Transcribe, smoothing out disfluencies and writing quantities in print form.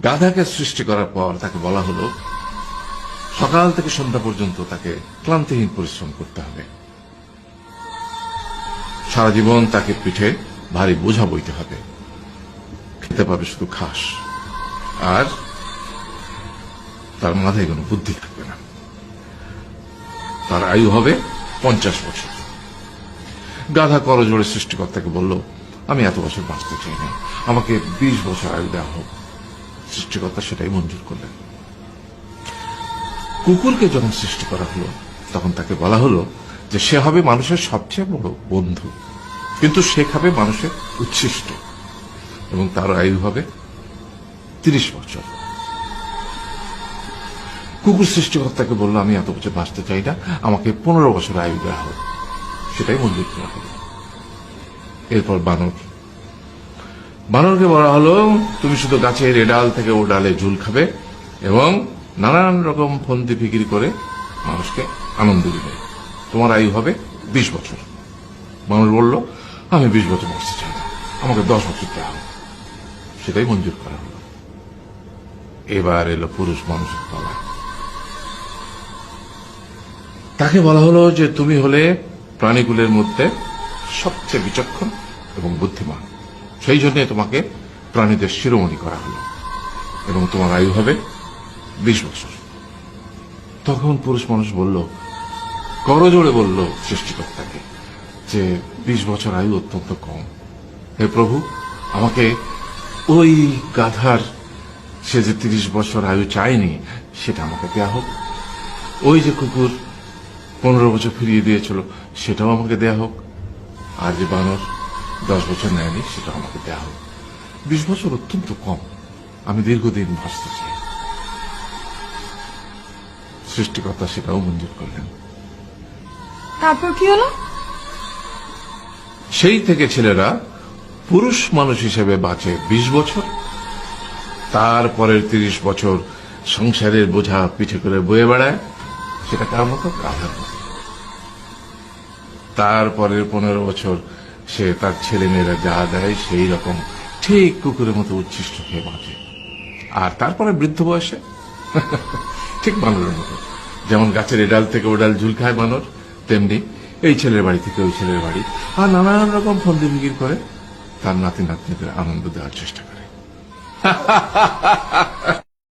গাধাকে সৃষ্টি করার পর তাকে বলা হলো সকাল থেকে সন্ধ্যা পর্যন্ত তাকে ক্লান্তিহীন পরিশ্রম করতে হবে, সারা জীবন তাকে পিঠে ভারী বোঝা বইতে হবে, খেতে পাবে শুধু ঘাস, আর তার মাথায় কোনো বুদ্ধি থাকবে না। তার আয়ু হবে 50 বছর। গাধা করজোড়ে সৃষ্টিকর্তাকে বলল, আমি এত বছর বাঁচতে চাই না, আমাকে 20 বছর আয়ু দেওয়া হোক। সৃষ্টিকর্তা সেটাই মঞ্জুর করলেন। কুকুরকে যখন সৃষ্টি করা হলো তখন তাকে বলা হলো যে সে হবে মানুষের সবচেয়ে বড় বন্ধু, কিন্তু সে খাবে মানুষের উচ্ছিষ্ট, এবং তার আয়ু হবে 30 বছর। কুকুর সৃষ্টিকর্তাকে বলল, আমি এত বছর বাঁচতে চাই না, আমাকে 15 বছর আয়ু দেওয়া হোক। সেটাই মঞ্জুর করা হলো। এরপর বানরকে বলা হলো, তুমি শুধু গাছের এ ডাল থেকে ও ডালে ঝুল খাবে এবং নানান রকম ফন্দি ফিকির করে মানুষকে আনন্দ দিবে, তোমার আয়ু হবে 20 বছর। মানুষ বলল, আমি 20 বছর বাঁচতে চাই না, আমাকে 10 বছর দেওয়া হবে। সেটাই মঞ্জুর করা হলো। এবার এলো পুরুষ মানুষের পালা। তাকে বলা হলো যে তুমি হলে প্রাণীকুলের মধ্যে সবচেয়ে বিচক্ষণ এবং বুদ্ধিমান, সেই জন্য তোমাকে প্রাণীদের শিরোমণি করা হলো এবং তোমার আয়ু হবে 20 বছর। তখন পুরুষ মানুষ বলল, করজোড়ে বলল সৃষ্টিকর্তাকে যে 20 বছর আয়ু অত্যন্ত কম, হে প্রভু, আমাকে ওই গাধার সে যে 30 বছর আয়ু চায়নি সেটা আমাকে দেয়া হোক, ওই যে কুকুর 15 বছর ফিরিয়ে দিয়েছিল সেটাও আমাকে দেয়া হোক, আর যে বানর 10 বছর নেয়নি সেটাও আমাকে দেয়া হোক। 20 বছর অত্যন্ত কম, আমি দীর্ঘদিন বাঁচতে চাই। সৃষ্টিকর্তা সেটাও মঞ্জুর করলেন। তারপর কি হলো? সেই থেকে ছেলেরা পুরুষ মানুষ হিসেবে বাঁচে 20 বছর, তারপরের 30 বছর সংসারের বোঝা পিঠে করে বয়ে বেড়ায়, সেটা কার মতো? গাধার মতো। তারপরের 15 বছর সে তার ছেলে মেয়েরা যা দেয় সেই রকম ঠিক কুকুরের মতো উচ্ছিষ্ট খেয়ে বাঁচে। আর তারপরে বৃদ্ধ বয়সে ঠিক বানরের মতো, যেমন গাছের এডাল থেকে ওডাল ঝুল খায় বানর, তেমনি এই ছেলের বাড়ি থেকে ওই ছেলের বাড়ি, আর নানান রকম ফন্দি ফিকির করে তার নাতি নাতনিদের আনন্দ দেওয়ার চেষ্টা করে।